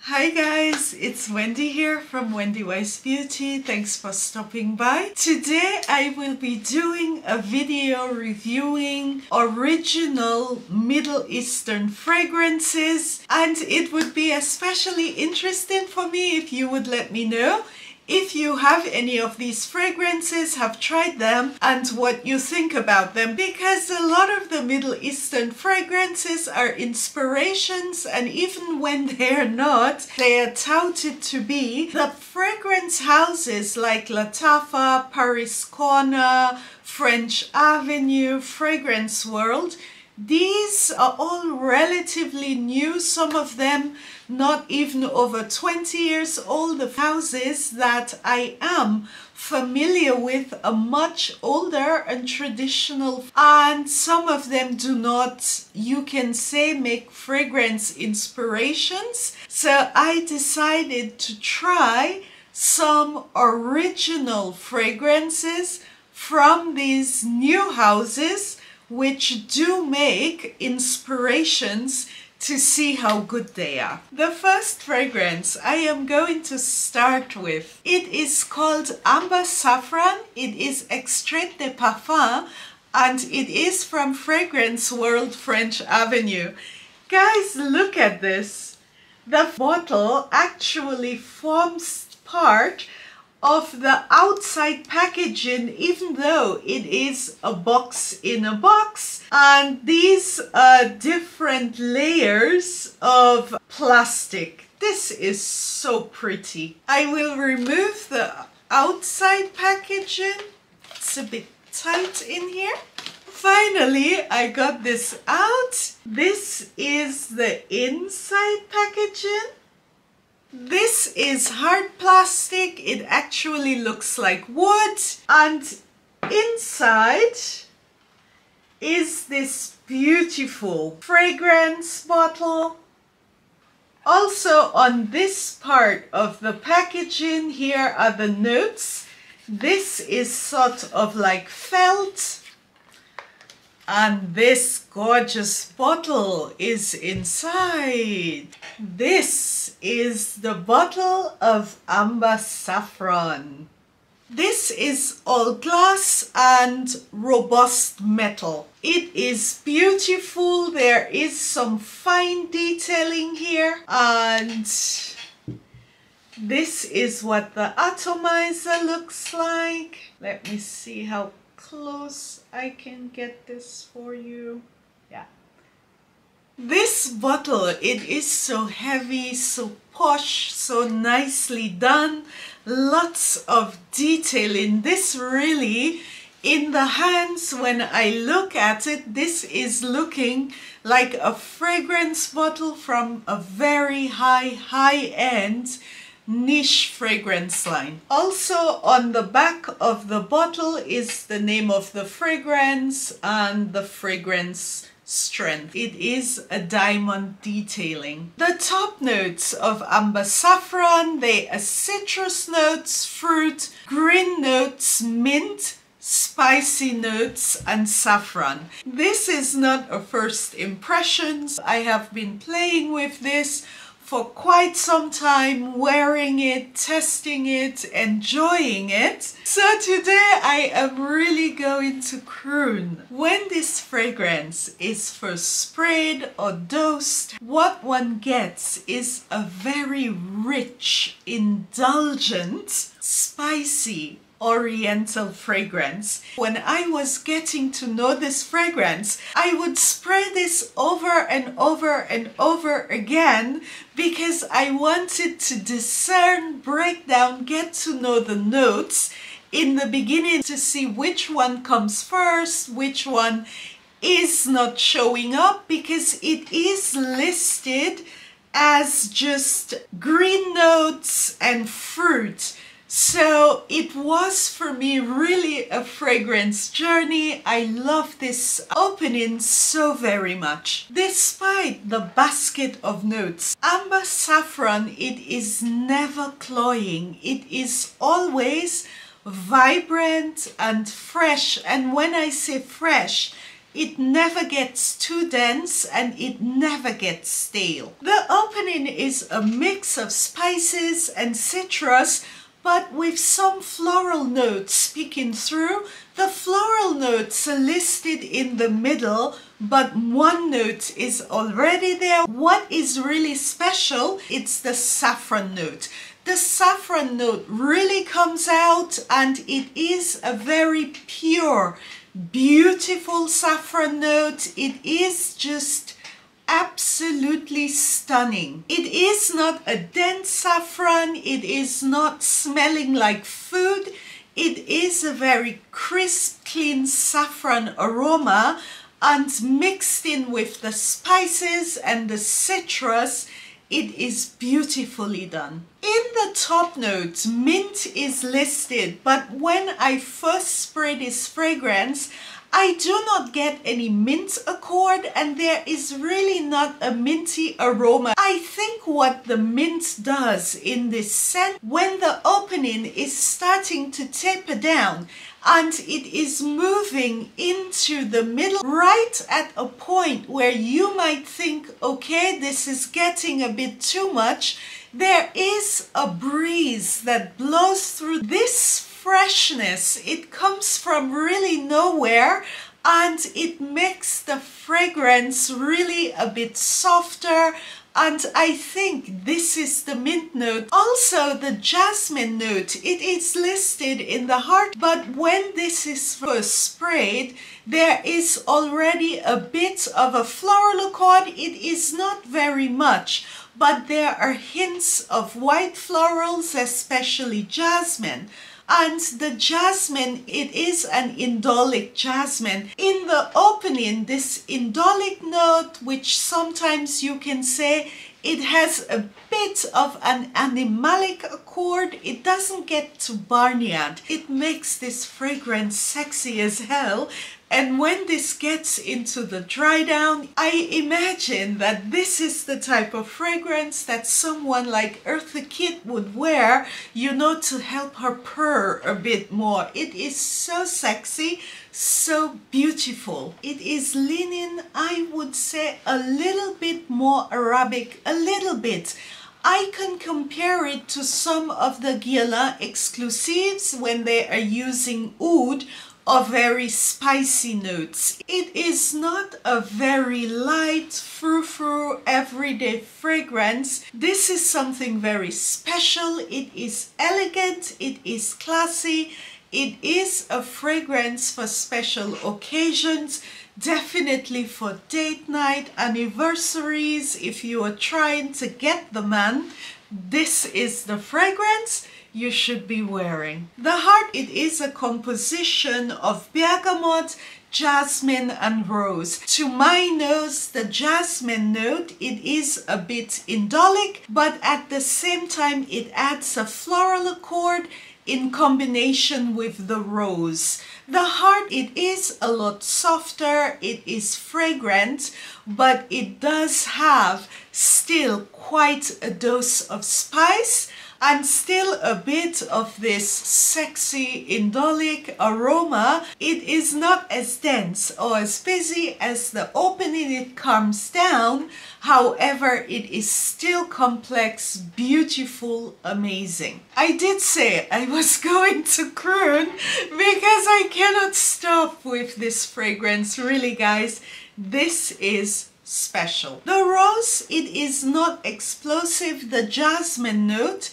Hi guys, it's Wendy here from Wendy Wise Beauty. Thanks for stopping by. Today I will be doing a video reviewing original Middle Eastern fragrances, and it would be especially interesting for me if you would let me know if you have any of these fragrances, have tried them, and what you think about them, because a lot of the Middle Eastern fragrances are inspirations, and even when they're not, they are touted to be. The fragrance houses like Latafa, Paris Corner, French Avenue, Fragrance World, these are all relatively new, some of them not even over 20 years old. The houses that I am familiar with are much older and traditional, and some of them do not, you can say, make fragrance inspirations. So I decided to try some original fragrances from these new houses which do make inspirations to see how good they are. The first fragrance I am going to start with, it is called Amber Saffron. It is Extrait de Parfum, and it is from Fragrance World French Avenue. Guys, look at this. The bottle actually forms part of the outside packaging, even though it is a box in a box, and these are different layers of plastic. This is so pretty. I will remove the outside packaging. It's a bit tight in here. Finally, I got this out. This is the inside packaging. This is hard plastic. It actually looks like wood, and inside is this beautiful fragrance bottle. Also on this part of the packaging, here are the notes. This is sort of like felt, and this gorgeous bottle is inside. This is the bottle of Amber Saffron. This is all glass and robust metal. It is beautiful. There is some fine detailing here, and this is what the atomizer looks like. Let me see how close I can get this for you. Yeah. This bottle, it is so heavy, so posh, so nicely done. Lots of detail in this, really. In the hands, when I look at it, this is looking like a fragrance bottle from a very high-end niche fragrance line. Also on the back of the bottle is the name of the fragrance and the fragrance strength. It is a diamond detailing. The top notes of Amber Saffron, they are citrus notes, fruit, green notes, mint, spicy notes, and saffron. This is not a first impressions. I have been playing with this for quite some time, wearing it, testing it, enjoying it. So today I am really going to croon. When this fragrance is first sprayed or dosed, what one gets is a very rich, indulgent, spicy, oriental fragrance. When I was getting to know this fragrance, I would spray this over and over and over again because I wanted to discern, break down, get to know the notes in the beginning to see which one comes first, which one is not showing up, because it is listed as just green notes and fruit. So it was for me really a fragrance journey. I love this opening so very much. Despite the basket of notes, Amber Saffron, it is never cloying. It is always vibrant and fresh. And when I say fresh, It never gets too dense and it never gets stale. The opening is a mix of spices and citrus, but with some floral notes peeking through. The floral notes are listed in the middle, but one note is already there. What is really special, it's the saffron note. The saffron note really comes out, and it is a very pure, beautiful saffron note. It is just absolutely stunning. It is not a dense saffron. It is not smelling like food. It is a very crisp, clean saffron aroma, and mixed in with the spices and the citrus, it is beautifully done. In the top notes, mint is listed, but when I first spray this fragrance, I do not get any mint accord, and there is really not a minty aroma. I think what the mint does in this scent, when the opening is starting to taper down and it is moving into the middle, right at a point where you might think, okay, this is getting a bit too much, there is a breeze that blows through this freshness. It comes from really nowhere, and it makes the fragrance really a bit softer, and I think this is the mint note. Also the jasmine note, it is listed in the heart, but when this is first sprayed, there is already a bit of a floral accord. It is not very much, but there are hints of white florals, especially jasmine. And the jasmine, it is an indolic jasmine. In the opening, this indolic note, which sometimes you can say it has a bit of an animalic accord. It doesn't get too barnyard. It makes this fragrance sexy as hell. And when this gets into the dry down, I imagine that this is the type of fragrance that someone like Eartha Kitt would wear, you know, to help her purr a bit more. It is so sexy, so beautiful. It is leaning, I would say, a little bit more Arabic, a little bit. I can compare it to some of the Guerlain exclusives when they are using oud or very spicy notes. It is not a very light, frou-frou, everyday fragrance. This is something very special. It is elegant, it is classy, it is a fragrance for special occasions, definitely for date night, anniversaries. If you are trying to get the man, this is the fragrance you should be wearing. The heart, it is a composition of bergamot, jasmine and rose. To my nose, the jasmine note, it is a bit indolic, but at the same time it adds a floral accord in combination with the rose. The heart, it is a lot softer, it is fragrant, but it does have still quite a dose of spice and still a bit of this sexy indolic aroma. It is not as dense or as busy as the opening. It calms down. However, it is still complex, beautiful, amazing. I did say I was going to croon because I cannot stop with this fragrance. Really, guys, this is special. The rose, it is not explosive. The jasmine note,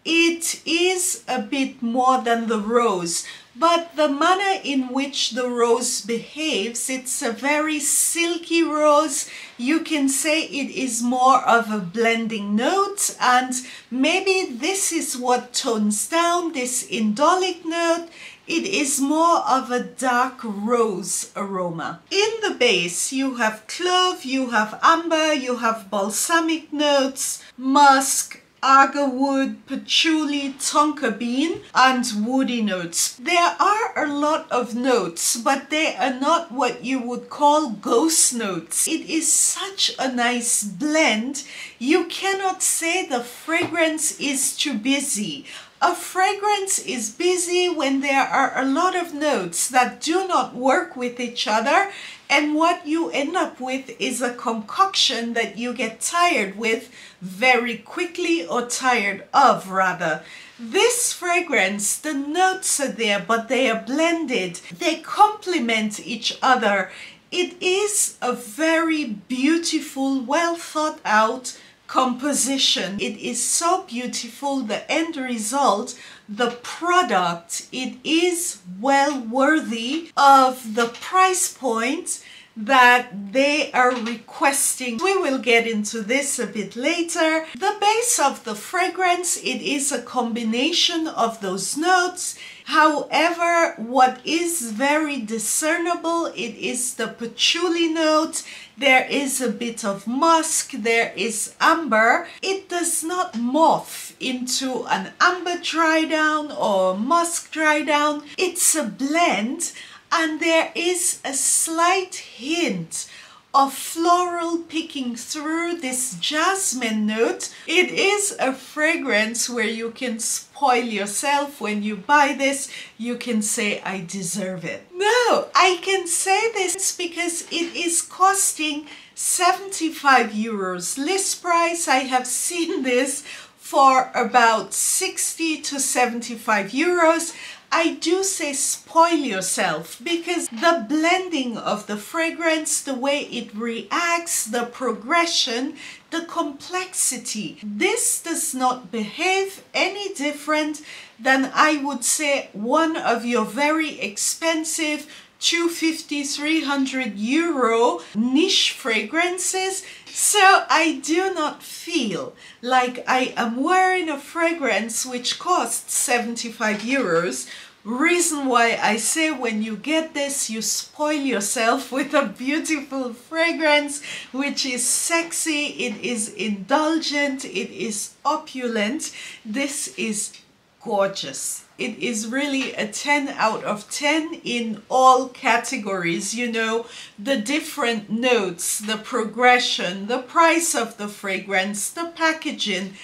it is a bit more than the rose, but the manner in which the rose behaves, it's a very silky rose. You can say it is more of a blending note, and maybe this is what tones down this indolic note. It is more of a dark rose aroma. In the base, you have clove, you have amber, you have balsamic notes, musk, agarwood, patchouli, tonka bean, and woody notes. There are a lot of notes, but they are not what you would call ghost notes. It is such a nice blend. You cannot say the fragrance is too busy. A fragrance is busy when there are a lot of notes that do not work with each other, and what you end up with is a concoction that you get tired with very quickly, or tired of rather. This fragrance, the notes are there, but they are blended. They complement each other. It is a very beautiful, well thought out composition. It is so beautiful. The end result, the product, it is well worthy of the price point that they are requesting. We will get into this a bit later. The base of the fragrance, it is a combination of those notes. However, what is very discernible, it is the patchouli note. There is a bit of musk, there is amber. It does not morph into an amber dry down or musk dry down. It's a blend, and there is a slight hint of floral picking through, this jasmine note. It is a fragrance where you can spoil yourself when you buy this. You can say, I deserve it. No, I can say this because it is costing 75 euros list price. I have seen this for about 60 to 75 euros. I do say spoil yourself because the blending of the fragrance, the way it reacts, the progression, the complexity, this does not behave any different than, I would say, one of your very expensive 250, 300 euro niche fragrances. So I do not feel like I am wearing a fragrance which costs 75 euros. Reason why I say when you get this, you spoil yourself with a beautiful fragrance which is sexy, it is indulgent, it is opulent. This is gorgeous. It is really a 10 out of 10 in all categories. You know, the different notes, the progression, the price of the fragrance, the packaging,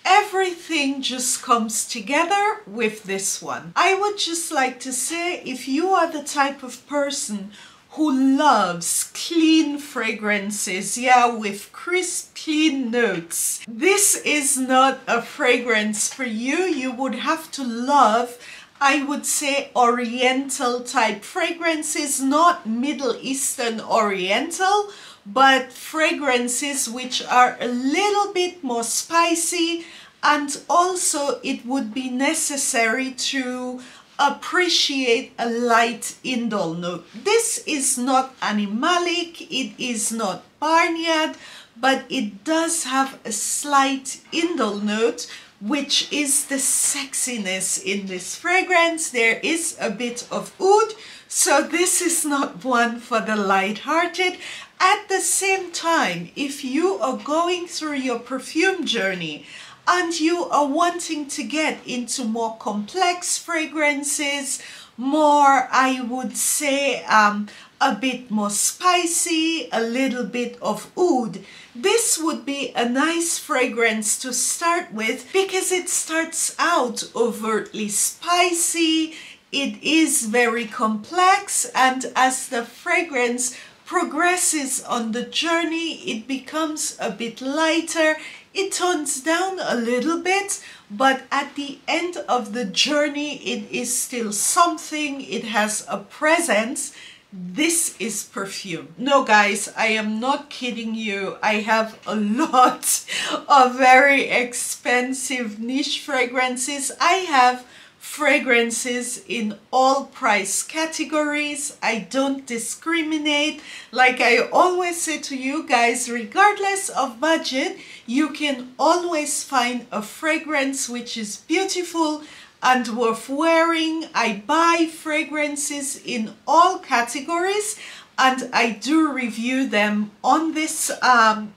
everything just comes together with this one. I would just like to say, if you are the type of person who loves clean fragrances, yeah, with crisp, clean notes, this is not a fragrance for you. You would have to love, I would say, Oriental type fragrances, not Middle Eastern Oriental, but fragrances which are a little bit more spicy, and also it would be necessary to appreciate a light indole note. This is not animalic, it is not barnyard, but it does have a slight indole note, which is the sexiness in this fragrance. There is a bit of oud, so this is not one for the light-hearted. At the same time, if you are going through your perfume journey and you are wanting to get into more complex fragrances, more, I would say, a bit more spicy, a little bit of oud, this would be a nice fragrance to start with because it starts out overtly spicy, it is very complex, and as the fragrance progresses on the journey, it becomes a bit lighter, it tones down a little bit, but at the end of the journey, it is still something, it has a presence. This is perfume. No guys, I am not kidding you. I have a lot of very expensive niche fragrances. I have fragrances in all price categories. I don't discriminate. Like I always say to you guys, regardless of budget, you can always find a fragrance which is beautiful and worth wearing. I buy fragrances in all categories and I do review them on this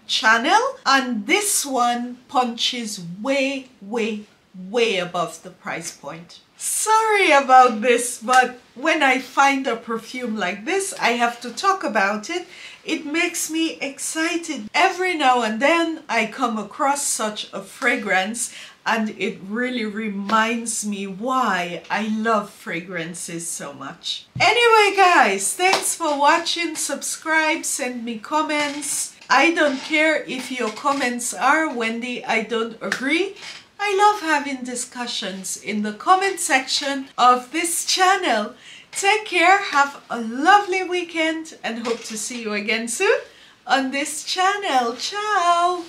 channel, and this one punches way way above the price point. Sorry about this, but when I find a perfume like this, I have to talk about it. It makes me excited. Every now and then I come across such a fragrance and it really reminds me why I love fragrances so much. Anyway guys, thanks for watching. Subscribe, send me comments. I don't care if your comments are, Wendy, I don't agree. I love having discussions in the comment section of this channel. Take care, have a lovely weekend, and hope to see you again soon on this channel. Ciao!